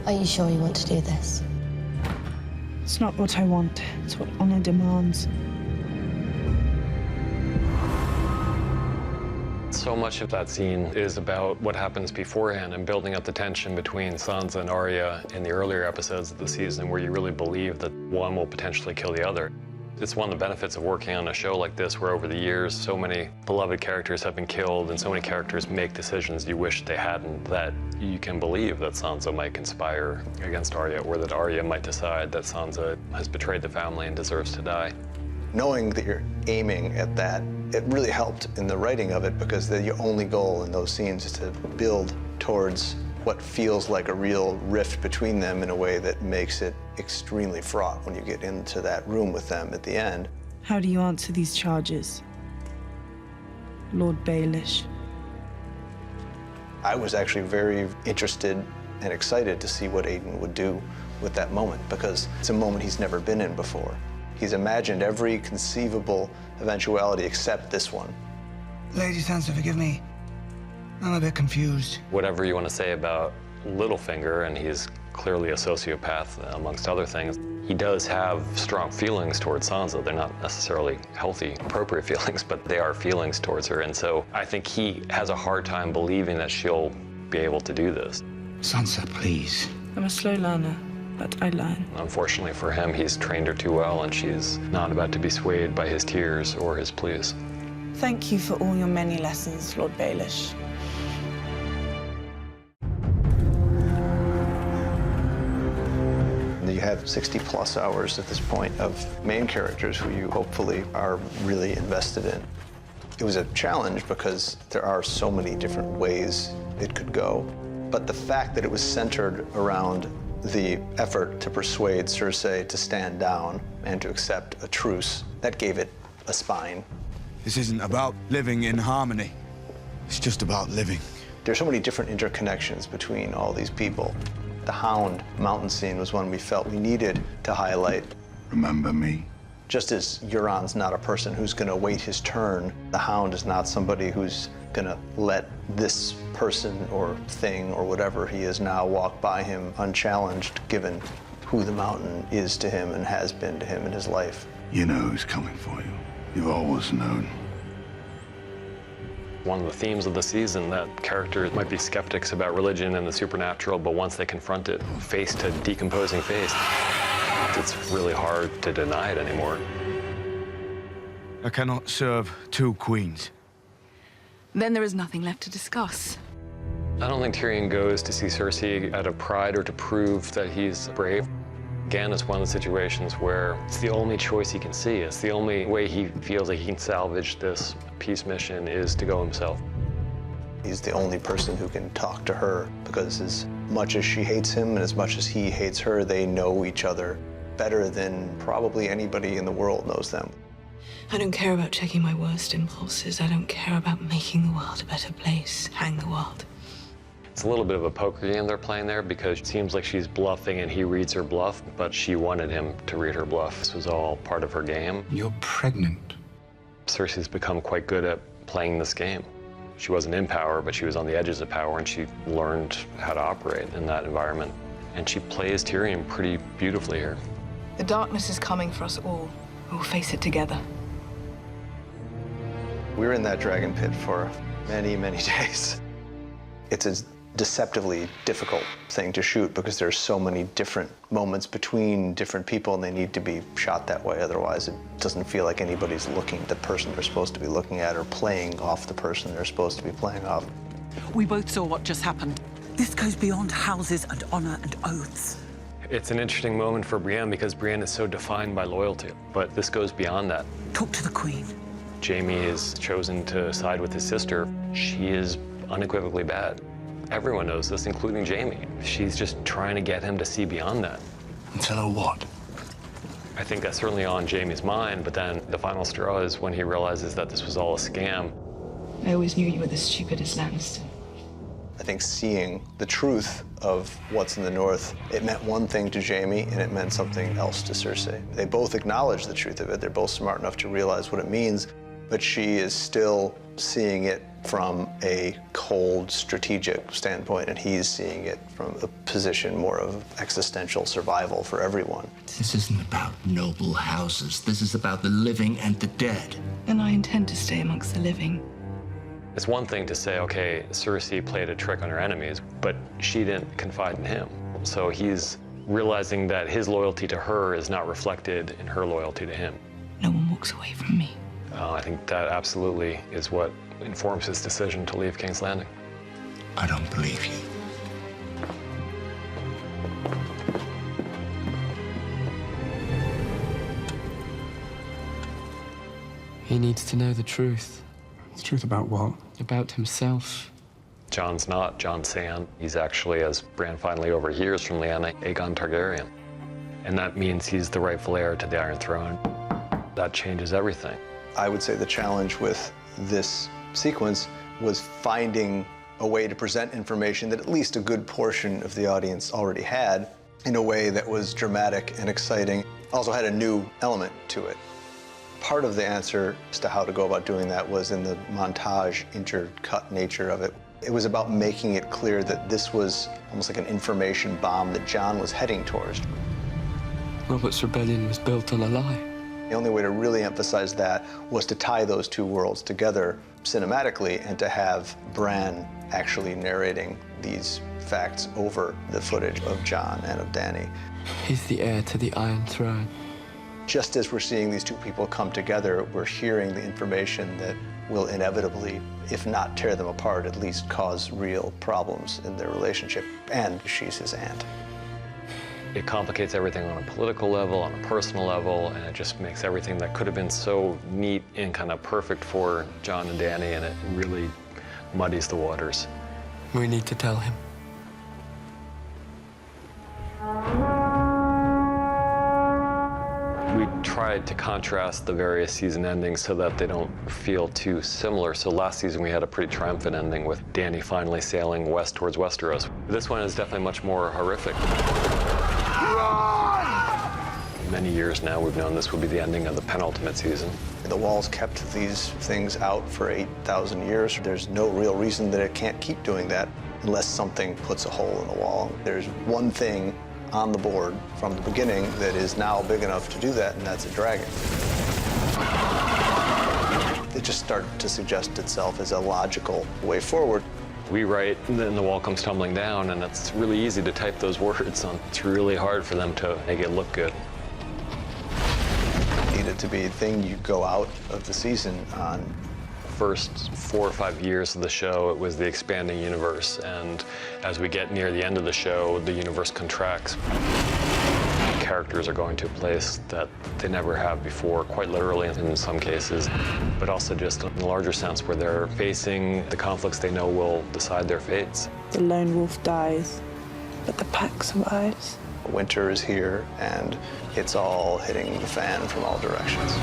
Are you sure you want to do this? It's not what I want. It's what honor demands. So much of that scene is about what happens beforehand and building up the tension between Sansa and Arya in the earlier episodes of the season, where you really believe that one will potentially kill the other. It's one of the benefits of working on a show like this, where over the years so many beloved characters have been killed and so many characters make decisions you wish they hadn't, that you can believe that Sansa might conspire against Arya, or that Arya might decide that Sansa has betrayed the family and deserves to die. Knowing that you're aiming at that, it really helped in the writing of it, because your only goal in those scenes is to build towards what feels like a real rift between them in a way that makes it extremely fraught when you get into that room with them at the end. How do you answer these charges, Lord Baelish? I was actually very interested and excited to see what Aiden would do with that moment, because it's a moment he's never been in before. He's imagined every conceivable eventuality except this one. Lady Sansa, forgive me. I'm a bit confused. Whatever you want to say about Littlefinger, and he's clearly a sociopath amongst other things, he does have strong feelings towards Sansa. They're not necessarily healthy, appropriate feelings, but they are feelings towards her. And so I think he has a hard time believing that she'll be able to do this. Sansa, please. I'm a slow learner, but I learn. Unfortunately for him, he's trained her too well, and she's not about to be swayed by his tears or his pleas. Thank you for all your many lessons, Lord Baelish. You have 60+ hours at this point of main characters who you hopefully are really invested in. It was a challenge because there are so many different ways it could go. But the fact that it was centered around the effort to persuade Cersei to stand down and to accept a truce, that gave it a spine. This isn't about living in harmony. It's just about living. There's so many different interconnections between all these people. The Hound mountain scene was one we felt we needed to highlight. Remember me? Just as Euron's not a person who's going to wait his turn, the Hound is not somebody who's going to let this person or thing or whatever he is now walk by him unchallenged, given who the mountain is to him and has been to him in his life. You know who's coming for you. You've always known. One of the themes of the season, that characters might be skeptics about religion and the supernatural, but once they confront it face to decomposing face, it's really hard to deny it anymore. I cannot serve two queens. Then there is nothing left to discuss. I don't think Tyrion goes to see Cersei out of pride or to prove that he's brave. Again, it's one of the situations where it's the only choice he can see. It's the only way he feels like he can salvage this peace mission is to go himself. He's the only person who can talk to her, because as much as she hates him and as much as he hates her, they know each other better than probably anybody in the world knows them. I don't care about checking my worst impulses. I don't care about making the world a better place. Hang the world. It's a little bit of a poker game they're playing there, because it seems like she's bluffing and he reads her bluff, but she wanted him to read her bluff. This was all part of her game. You're pregnant. Cersei's become quite good at playing this game. She wasn't in power, but she was on the edges of power, and she learned how to operate in that environment. And she plays Tyrion pretty beautifully here. The darkness is coming for us all. We'll face it together. We were in that dragon pit for many, many days. It's a deceptively difficult thing to shoot, because there's so many different moments between different people, and they need to be shot that way. Otherwise, it doesn't feel like anybody's looking at the person they're supposed to be looking at, or playing off the person they're supposed to be playing off. We both saw what just happened. This goes beyond houses and honor and oaths. It's an interesting moment for Brienne, because Brienne is so defined by loyalty, but this goes beyond that. Talk to the Queen. Jaime has chosen to side with his sister. She is unequivocally bad. Everyone knows this, including Jaime. She's just trying to get him to see beyond that. And tell her what? I think that's certainly on Jaime's mind, but then the final straw is when he realizes that this was all a scam. I always knew you were the stupidest Lannister. I think seeing the truth of what's in the North, it meant one thing to Jaime, and it meant something else to Cersei. They both acknowledge the truth of it. They're both smart enough to realize what it means, but she is still seeing it from a cold, strategic standpoint, and he's seeing it from a position more of existential survival for everyone. This isn't about noble houses. This is about the living and the dead. And I intend to stay amongst the living. It's one thing to say, okay, Cersei played a trick on her enemies, but she didn't confide in him. So he's realizing that his loyalty to her is not reflected in her loyalty to him. No one walks away from me. I think that absolutely is what informs his decision to leave King's Landing. I don't believe you. He needs to know the truth. The truth about what? About himself. Jon's not Jon Sand. He's actually, as Bran finally overhears from Lyanna, Aegon Targaryen. And that means he's the rightful heir to the Iron Throne. That changes everything. I would say the challenge with this sequence was finding a way to present information that at least a good portion of the audience already had in a way that was dramatic and exciting, also had a new element to it. Part of the answer as to how to go about doing that was in the montage, intercut nature of it. It was about making it clear that this was almost like an information bomb that Jon was heading towards. Robert's rebellion was built on a lie. The only way to really emphasize that was to tie those two worlds together cinematically and to have Bran actually narrating these facts over the footage of Jon and of Dany. He's the heir to the Iron Throne. Just as we're seeing these two people come together, we're hearing the information that will inevitably, if not tear them apart, at least cause real problems in their relationship. And she's his aunt. It complicates everything on a political level, on a personal level, and it just makes everything that could have been so neat and kind of perfect for Jon and Dany, and it really muddies the waters. We need to tell him. We tried to contrast the various season endings so that they don't feel too similar. So last season we had a pretty triumphant ending with Dany finally sailing west towards Westeros. This one is definitely much more horrific. Many years now we've known this would be the ending of the penultimate season. The Walls kept these things out for 8,000 years. There's no real reason that it can't keep doing that unless something puts a hole in the wall. There's one thing on the board from the beginning that is now big enough to do that, and that's a dragon. It just started to suggest itself as a logical way forward. We write, and then the wall comes tumbling down, and it's really easy to type those words on. It's really hard for them to make it look good. It needed to be a thing you go out of the season on. First 4 or 5 years of the show, it was the expanding universe, and as we get near the end of the show, the universe contracts. Characters are going to a place that they never have before, quite literally in some cases, but also just in a larger sense where they're facing the conflicts they know will decide their fates. The lone wolf dies, but the pack survives. Winter is here, and it's all hitting the fan from all directions.